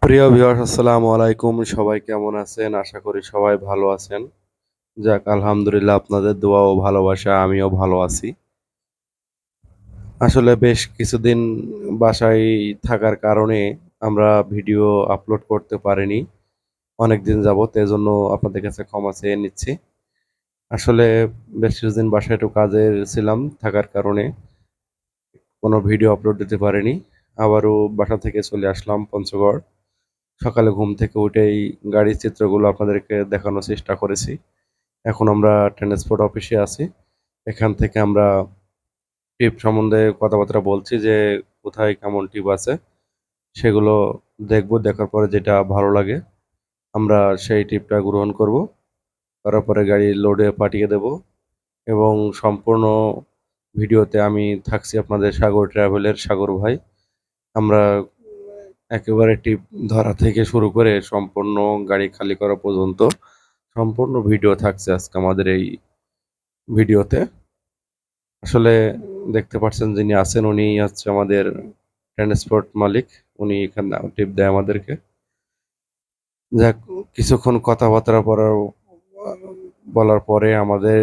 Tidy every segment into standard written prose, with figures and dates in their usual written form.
প্রিয় ভিউয়ার্স, আসসালামু আলাইকুম। সবাই কেমন আছেন? আশা করি সবাই ভালো আছেন। যাক, আলহামদুলিল্লাহ, আপনাদের দোয়া ও ভালোবাসায় আমিও ভালো আছি। আসলে বেশ কিছুদিন বাসায় থাকার কারণে আমরা ভিডিও আপলোড করতে পারিনি অনেকদিন যাবত। এজন্য আপনাদের কাছে ক্ষমা চেয়ে নিচ্ছি। আসলে বেশ কিছুদিন বাসায় একটু কাজে ছিলাম, থাকার কারণে কোনো ভিডিও আপলোড দিতে পারিনি। আবারও বাসা থেকে চলে আসলাম পঞ্চগড়। সকালে ঘুম থেকে উঠেই গাড়ির চিত্রগুলো আপনাদেরকে দেখানোর চেষ্টা করেছি। এখন আমরা ট্রান্সপোর্ট অফিসে আছি। এখান থেকে আমরা ট্রিপ সম্বন্ধে কথাবার্তা বলছি যে কোথায় কেমন ট্রিপ আছে সেগুলো দেখব। দেখার পরে যেটা ভালো লাগে আমরা সেই ট্রিপটা গ্রহণ করব। করার পরে গাড়ি লোডে পাঠিয়ে দেব এবং সম্পূর্ণ ভিডিওতে আমি থাকছি আপনাদের সাগর ট্রাভেলের সাগর ভাই। আমরা একেবারে টিপ ধরা থেকে শুরু করে সম্পূর্ণ গাড়ি খালি করা পর্যন্ত সম্পূর্ণ ভিডিও থাকছে আজকে আমাদের এই ভিডিওতে। আসলে দেখতে পাচ্ছেন যিনি আছেন উনি হচ্ছে আমাদের ট্রান্সপোর্ট মালিক। উনি এখানে টিপ দেয় আমাদেরকে। যাক, কিছুক্ষণ কথাবার্তা বলার পরে আমাদের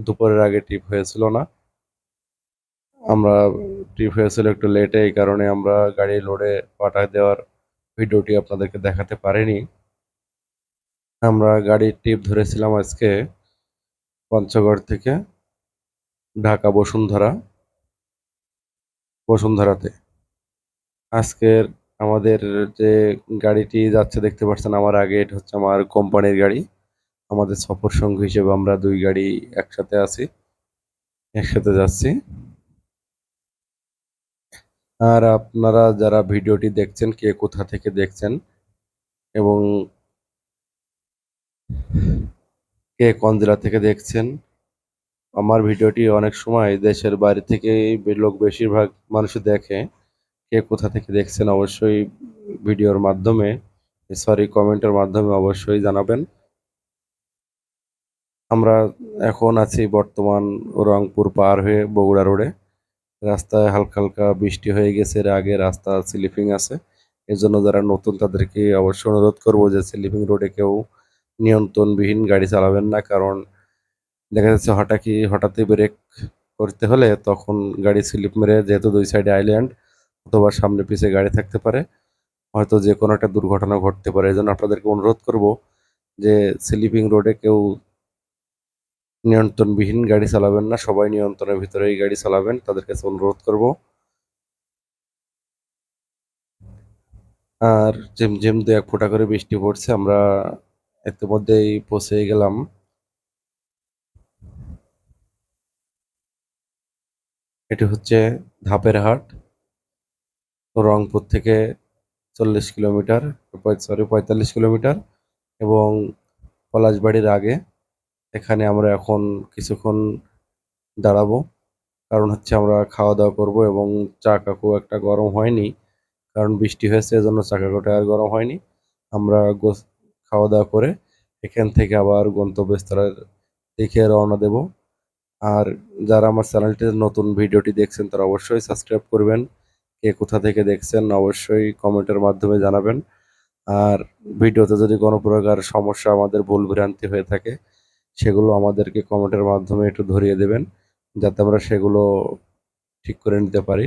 দুপুরের আগে টিপ হয়েছিল না। আমরা টিপ হয়েছিল একটু লেটে, এই কারণে আমরা গাড়ি লোডে পাঠায় দেওয়ার ভিডিওটি আপনাদেরকে দেখাতে পারিনি। আমরা গাড়ির টিপ ধরেছিলাম আজকে পঞ্চগড় থেকে ঢাকা বসুন্ধরাতে। আজকের আমাদের যে গাড়িটি যাচ্ছে দেখতে পাচ্ছেন আমার আগে, এটা হচ্ছে আমার কোম্পানির গাড়ি। আমাদের সফর সঙ্গী হিসেবে আমরা দুই গাড়ি একসাথে আছি, একসাথে যাচ্ছি। আর আপনারা যারা ভিডিওটি দেখছেন, কে কোথা থেকে দেখছেন এবং কে কোন জেলা থেকে দেখছেন, আমার ভিডিওটি অনেক সময় দেশের বাইরে থেকে লোক বেশিরভাগ মানুষ দেখে। কে কোথা থেকে দেখছেন অবশ্যই ভিডিওর মাধ্যমে, সরি, কমেন্টের মাধ্যমে অবশ্যই জানাবেন। আমরা এখন আছি বর্তমান রংপুর পার হয়ে বগুড়া রোডে। রাস্তায় হালকা হালকা বৃষ্টি হয়ে গেছে, এর আগে রাস্তা স্লিপিং আছে। এজন্য যারা নতুন তাদেরকে অবশ্যই অনুরোধ করব যে স্লিপিং রোডে কেউ নিয়ন্ত্রণবিহীন গাড়ি চালাবেন না। কারণ দেখা যাচ্ছে হঠাৎই ব্রেক করতে হলে তখন গাড়ি স্লিপ মেরে, যেহেতু দুই সাইডে আইল্যান্ড অথবা সামনে পিছে গাড়ি থাকতে পারে, হয়তো যে কোনো একটা দুর্ঘটনা ঘটতে পারে। এজন্য আপনাদেরকে অনুরোধ করব যে স্লিপিং রোডে কেউ নিয়ন্ত্রণবিহীন গাড়ি চালাবেন না, সবাই নিয়ন্ত্রণের ভিতরেই গাড়ি চালাবেন, তাদের কাছে অনুরোধ করব। আর ঝিমঝিম দু এক ফোঁটা করে বৃষ্টি পড়ছে। আমরা ইতিমধ্যেই পৌঁছে গেলাম। এটি হচ্ছে ধাপের হাট, রংপুর থেকে 40 কিলোমিটার, সরি 45 কিলোমিটার, এবং পলাশবাড়ির আগে। এখানে আমরা এখন কিছুক্ষণ দাঁড়াবো, কারণ হচ্ছে আমরা খাওয়া দাওয়া করব এবং চা কাকু একটা গরম হয়নি, কারণ বৃষ্টি হয়েছে, এজন্য চা কাকুটা আর গরম হয়নি। আমরা খাওয়া দাওয়া করে এখান থেকে আবার গন্তব্যস্থলের দিকে রওনা দেব। আর যারা আমার চ্যানেলটি নতুন ভিডিওটি দেখছেন তারা অবশ্যই সাবস্ক্রাইব করবেন। কে কোথা থেকে দেখছেন অবশ্যই কমেন্টের মাধ্যমে জানাবেন। আর ভিডিওতে যদি কোনো প্রকার সমস্যা, আমাদের ভুল ভ্রান্তি হয়ে থাকে, সেগুলো আমাদেরকে কমেন্টের মাধ্যমে একটু ধরিয়ে দেবেন, যাতে আমরা সেগুলো ঠিক করে নিতে পারি।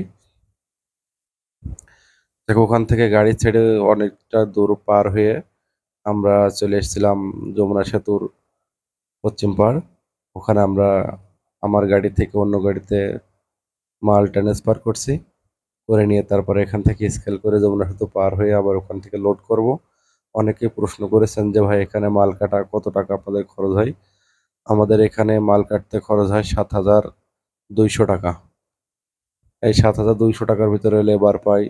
দেখো, ওখান থেকে গাড়ি ছেড়ে অনেকটা দূর পার হয়ে আমরা চলে এসেছিলাম যমুনা সেতুর পশ্চিম পাড়। ওখানে আমরা আমার গাড়ি থেকে অন্য গাড়িতে মাল ট্রান্সফার করছি, করে নিয়ে তারপরে এখান থেকে স্কেল করে যমুনা সেতু পার হয়ে আবার ওখান থেকে লোড করব। অনেকেই প্রশ্ন করেছেন যে ভাই, এখানে মাল কাটা কত টাকা আপনাদের খরচ হয়? আমাদের এখানে মাল কাটতে খরচ হয় 7,200 টাকা। এই 7,200 টাকার ভিতরে লেবার পাই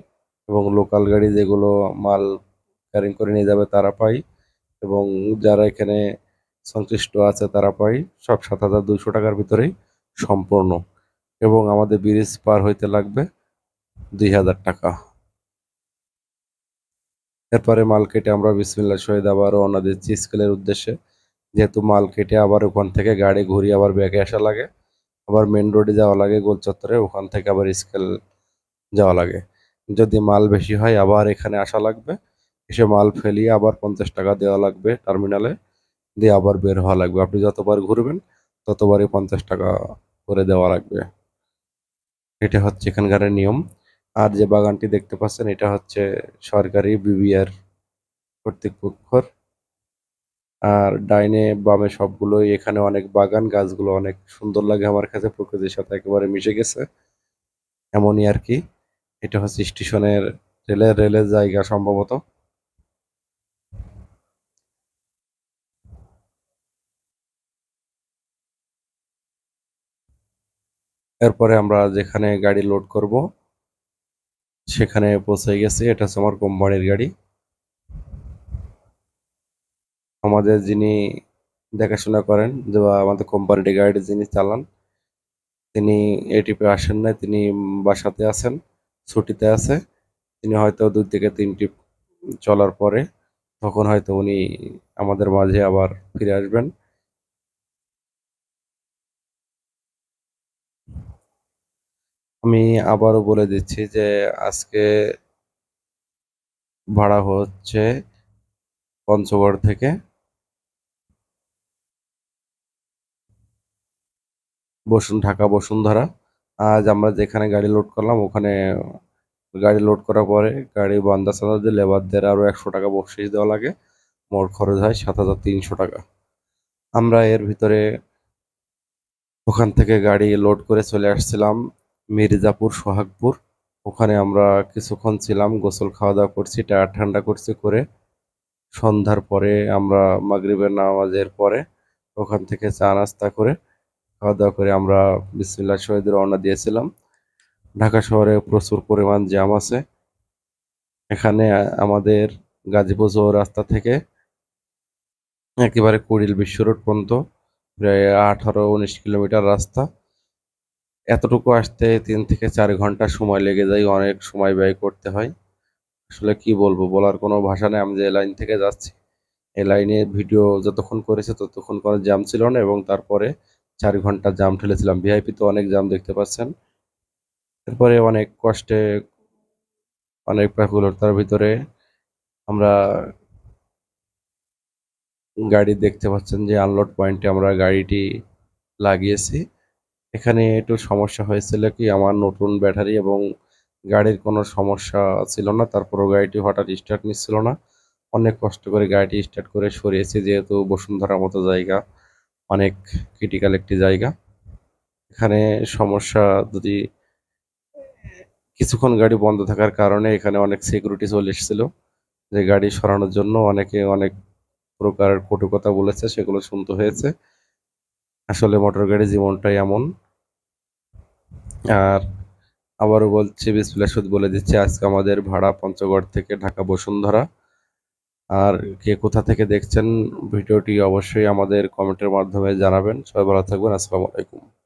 এবং লোকাল গাড়ি যেগুলো মাল ক্যারিং করে নিয়ে যাবে তারা পাই, এবং যারা এখানে সংশ্লিষ্ট আছে তারা পাই। সব 7,200 টাকার ভিতরেই সম্পূর্ণ। এবং আমাদের ব্রিজ পার হইতে লাগবে 2,000 টাকা। এরপরে মাল কেটে আমরা বিসমিল্লাহ সহিত আবার রওনা দিচ্ছি স্কুলের উদ্দেশ্যে। যেহেতু মাল কেটে আবার ওখান থেকে গাড়ি ঘুরিয়ে আবার ব্যাকে আসা লাগে, আবার মেন রোডে যাওয়া লাগে গোল চত্বরে, ওখান থেকে আবার স্কেল যাওয়া লাগে। যদি মাল বেশি হয় আবার এখানে আসা লাগবে, এসে মাল ফেলিয়ে আবার 50 টাকা দেওয়া লাগবে টার্মিনালে, দিয়ে আবার বের হওয়া লাগবে। আপনি যতবার ঘুরবেন ততবারই 50 টাকা করে দেওয়া লাগবে। এটা হচ্ছে এখানকার নিয়ম। আর যে বাগানটি দেখতে পাচ্ছেন এটা হচ্ছে সরকারি বিবিআর কর্তৃপক্ষর। আর ডাইনে বামে সবগুলোই এখানে অনেক বাগান, গাছগুলো অনেক সুন্দর লাগে আমার কাছে, প্রকৃতির সাথে একেবারে মিশে গেছে এমনই আর কি। এটা হচ্ছে স্টেশনের রেলের জায়গা সম্ভবত। এরপরে আমরা যেখানে গাড়ি লোড করব সেখানে পৌঁছে গেছি। এটা হচ্ছে আমার কোম্পানির গাড়ি। আমাদের যিনি দেখাশোনা করেন, যে বা আমাদের কোম্পানির গাড়ি যিনি চালান, তিনি এই ট্রিপে আসেন নাই, তিনি বাসাতে আছেন, ছুটিতে আছে। তিনি হয়তো 2 থেকে 3 ট্রিপ চলার পরে তখন হয়তো উনি আমাদের মাঝে আবার ফিরে আসবেন। আমি আবারও বলে দিচ্ছি যে আজকে ভাড়া হচ্ছে পঞ্চগড় থেকে ঢাকা বসুন্ধরা। আজ আমরা যেখানে গাড়ি লোড করলাম ওখানে গাড়ি লোড করার পরে গাড়ি বান্দা চাঁদা লেবারদের আরো 100 টাকা বকশিশ দেওয়া লাগে। মোট খরচ হয় 7,300 টাকা। আমরা এর ভিতরে ওখান থেকে গাড়ি লোড করে চলে আসছিলাম মির্জাপুর, সোহাগপুর। ওখানে আমরা কিছুক্ষণ ছিলাম, গোসল খাওয়া দাওয়া করছি, টায়ার ঠান্ডা করছি, করে সন্ধ্যার পরে আমরা মাগরিবের নামাজের পরে ওখান থেকে চা নাস্তা করে খাওয়া দাওয়া করে আমরা বিসমিল্লাহ শহীদ রওনা দিয়েছিলাম। ঢাকা শহরে প্রচুর পরিমাণ জ্যাম আছে। এখানে আমাদের গাজীপুর রাস্তা থেকে একেবারে কুড়িল বিশ্ব রোড পর্যন্ত প্রায় 18-19 কিলোমিটার রাস্তা। এতটুকু আসতে 3 থেকে 4 ঘন্টা সময় লেগে যায়, অনেক সময় ব্যয় করতে হয়। আসলে কি বলবো, বলার কোনো ভাষা নেই। আমি যে লাইন থেকে যাচ্ছি এই লাইনে ভিডিও যতক্ষণ করেছে ততক্ষণ কোনো জ্যাম ছিল না, এবং তারপরে 4 ঘন্টা জ্যাম ঠেলেছিলাম। ভিআইপি তো অনেক জ্যাম দেখতে পাচ্ছেন। এরপরে অনেক কষ্টে, অনেক ব্যাকুলতার ভিতরে আমরা গাড়ি দেখতে পাচ্ছেন যে আনলোড পয়েন্টে আমরা গাড়িটি লাগিয়েছি। এখানে একটু সমস্যা হয়েছিল কি, আমার নতুন ব্যাটারি এবং গাড়ির কোনো সমস্যা ছিল না, তারপরও গাড়িটি হঠাৎ স্টার্ট নিচ্ছিল না। অনেক কষ্ট করে গাড়িটি স্টার্ট করে সরিয়েছি, যেহেতু বসুন্ধরার মতো জায়গা অনেক ক্রিটিক্যাল একটি জায়গা। এখানে সমস্যা যদি কিছুক্ষণ গাড়ি বন্ধ থাকার কারণে এখানে অনেক সিকিউরিটি চলে এসেছিল, যে গাড়ি সরানোর জন্য অনেকে অনেক প্রকার কটু কথা বলেছে, সেগুলো শুনতে হয়েছে। আসলে মোটর গাড়ি জীবনটাই এমন। আর আবারও বলছি, বিসমিল্লাহ শুধু বলে দিচ্ছি, আজকে আমাদের ভাড়া পঞ্চগড় থেকে ঢাকা বসুন্ধরা। আর কে কোথা থেকে দেখছেন ভিডিওটি অবশ্যই আমাদের কমেন্টের মাধ্যমে জানাবেন। সবাই ভালো থাকবেন। আসসালামু আলাইকুম।